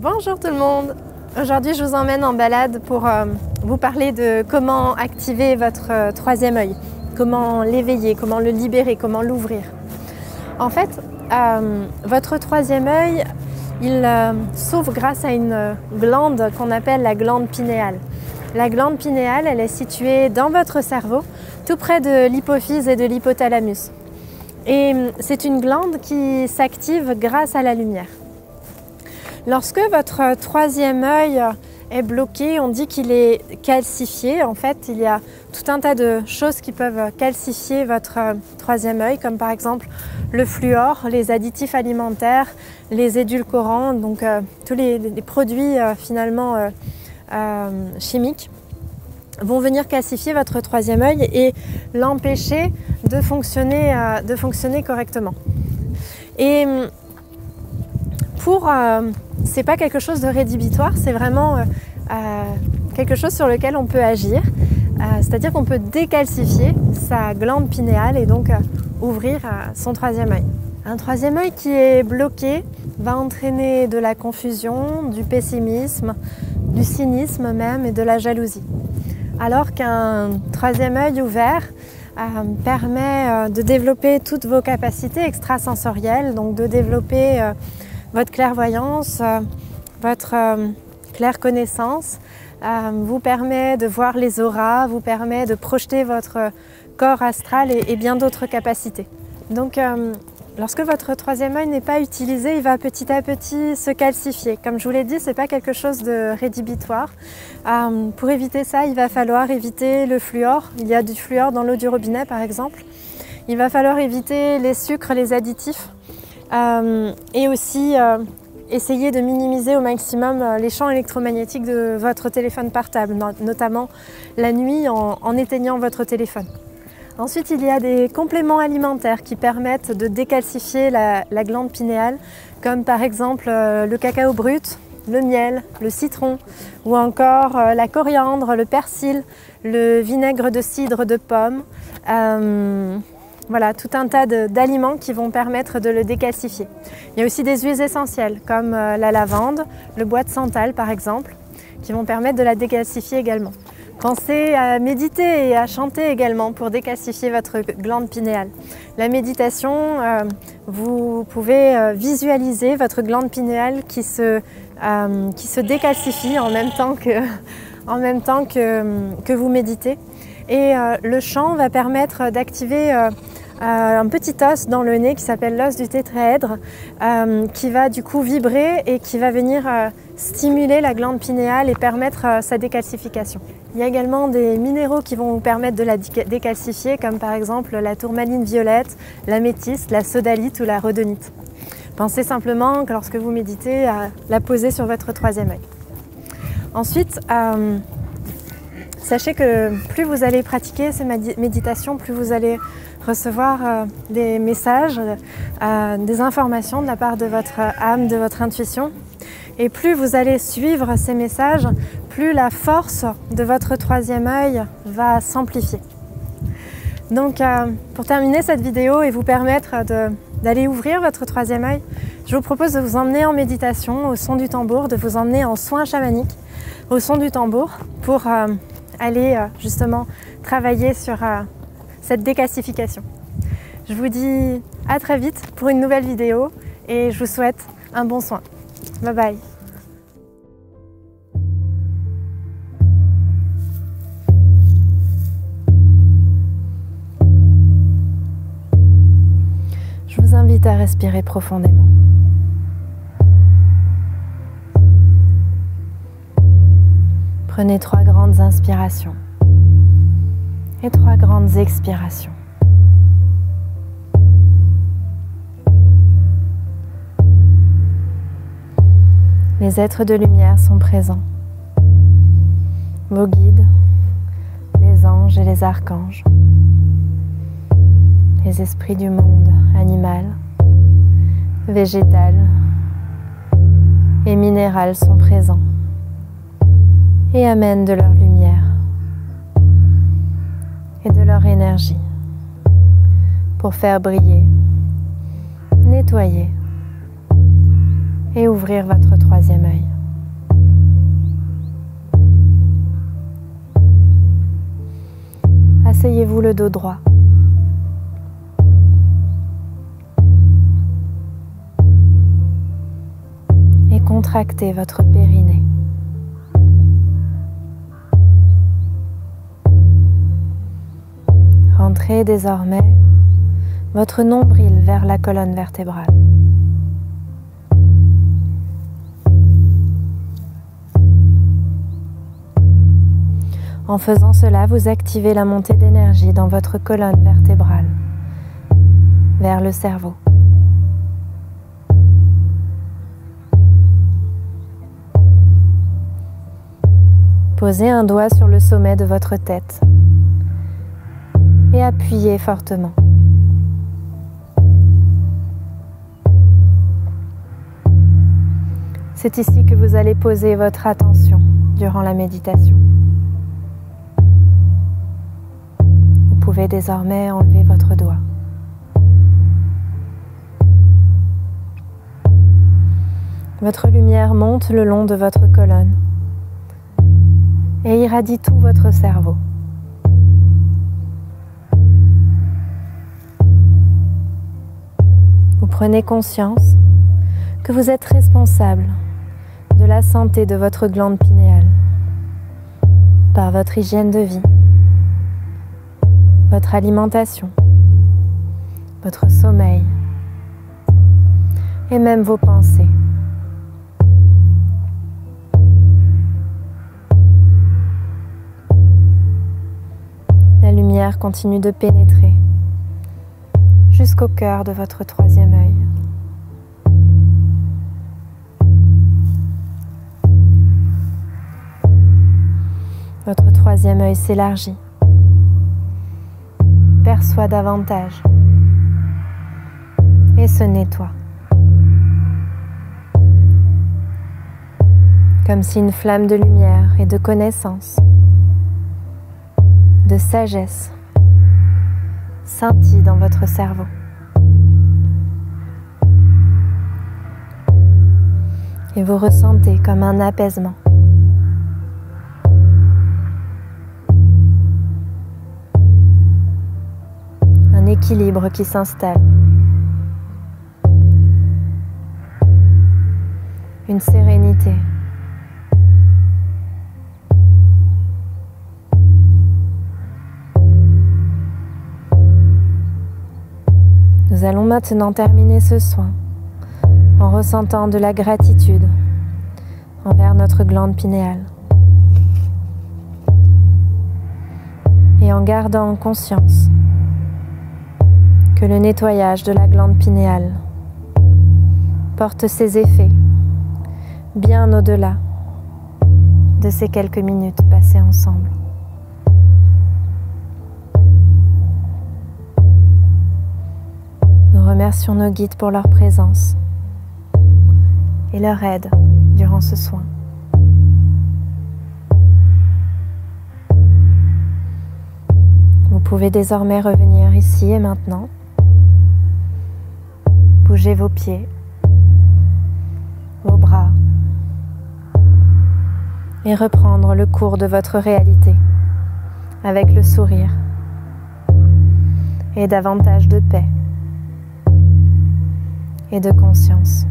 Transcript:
Bonjour tout le monde! Aujourd'hui je vous emmène en balade pour vous parler de comment activer votre troisième œil, comment l'éveiller, comment le libérer, comment l'ouvrir. En fait, votre troisième œil, il s'ouvre grâce à une glande qu'on appelle la glande pinéale. La glande pinéale, elle est située dans votre cerveau, tout près de l'hypophyse et de l'hypothalamus. Et c'est une glande qui s'active grâce à la lumière. Lorsque votre troisième œil est bloqué, on dit qu'il est calcifié. En fait, il y a tout un tas de choses qui peuvent calcifier votre troisième œil, comme par exemple le fluor, les additifs alimentaires, les édulcorants, donc tous les produits finalement chimiques vont venir calcifier votre troisième œil et l'empêcher de fonctionner correctement. Et c'est pas quelque chose de rédhibitoire, c'est vraiment quelque chose sur lequel on peut agir. C'est-à-dire qu'on peut décalcifier sa glande pinéale et donc ouvrir son troisième œil. Un troisième œil qui est bloqué va entraîner de la confusion, du pessimisme, du cynisme même et de la jalousie. Alors qu'un troisième œil ouvert permet de développer toutes vos capacités extrasensorielles, donc de développer votre clairvoyance, votre claire connaissance, vous permet de voir les auras, vous permet de projeter votre corps astral et bien d'autres capacités. Donc lorsque votre troisième œil n'est pas utilisé, il va petit à petit se calcifier. Comme je vous l'ai dit, ce n'est pas quelque chose de rédhibitoire. Pour éviter ça, il va falloir éviter le fluor. Il y a du fluor dans l'eau du robinet par exemple. Il va falloir éviter les sucres, les additifs. Et aussi essayer de minimiser au maximum les champs électromagnétiques de votre téléphone portable, notamment la nuit en éteignant votre téléphone. Ensuite, il y a des compléments alimentaires qui permettent de décalcifier la glande pinéale, comme par exemple le cacao brut, le miel, le citron, ou encore la coriandre, le persil, le vinaigre de cidre de pomme. Voilà, tout un tas d'aliments qui vont permettre de le décalcifier. Il y a aussi des huiles essentielles comme la lavande, le bois de santal par exemple, qui vont permettre de la décalcifier également. Pensez à méditer et à chanter également pour décalcifier votre glande pinéale. La méditation, vous pouvez visualiser votre glande pinéale qui se décalcifie en même temps que vous méditez. Et le chant va permettre d'activer un petit os dans le nez qui s'appelle l'os du tétraèdre qui va du coup vibrer et qui va venir stimuler la glande pinéale et permettre sa décalcification. Il y a également des minéraux qui vont vous permettre de la décalcifier comme par exemple la tourmaline violette, l'améthyste, la sodalite ou la rhodonite. Pensez simplement que lorsque vous méditez à la poser sur votre troisième œil. Ensuite, sachez que plus vous allez pratiquer ces méditations, plus vous allez recevoir des messages, des informations de la part de votre âme, de votre intuition. Et plus vous allez suivre ces messages, plus la force de votre troisième œil va s'amplifier. Donc pour terminer cette vidéo et vous permettre d'aller ouvrir votre troisième œil, je vous propose de vous emmener en méditation au son du tambour, de vous emmener en soins chamaniques au son du tambour pour aller justement travailler sur cette décalcification. Je vous dis à très vite pour une nouvelle vidéo et je vous souhaite un bon soin. Bye bye. Je vous invite à respirer profondément. Prenez 3 grandes inspirations et 3 grandes expirations. Les êtres de lumière sont présents. Vos guides, les anges et les archanges, les esprits du monde animal, végétal et minéral sont présents et amènent de leur lumière et de leur énergie pour faire briller, nettoyer et ouvrir votre trou. troisième œil. Asseyez-vous le dos droit. Et contractez votre périnée. Rentrez désormais votre nombril vers la colonne vertébrale. En faisant cela, vous activez la montée d'énergie dans votre colonne vertébrale vers le cerveau. Posez un doigt sur le sommet de votre tête et appuyez fortement. C'est ici que vous allez poser votre attention durant la méditation. Vous pouvez désormais enlever votre doigt. Votre lumière monte le long de votre colonne et irradie tout votre cerveau. Vous prenez conscience que vous êtes responsable de la santé de votre glande pinéale par votre hygiène de vie, votre alimentation, votre sommeil et même vos pensées. La lumière continue de pénétrer jusqu'au cœur de votre troisième œil. Votre troisième œil s'élargit, perçoit davantage et se nettoie. Comme si une flamme de lumière et de connaissance, de sagesse, scintille dans votre cerveau. Et vous ressentez comme un apaisement. Un équilibre qui s'installe. Une sérénité. Nous allons maintenant terminer ce soin en ressentant de la gratitude envers notre glande pinéale et en gardant conscience que le nettoyage de la glande pinéale porte ses effets bien au-delà de ces quelques minutes passées ensemble. Nous remercions nos guides pour leur présence et leur aide durant ce soin. Vous pouvez désormais revenir ici et maintenant. Bougez vos pieds, vos bras et reprendre le cours de votre réalité avec le sourire et davantage de paix et de conscience.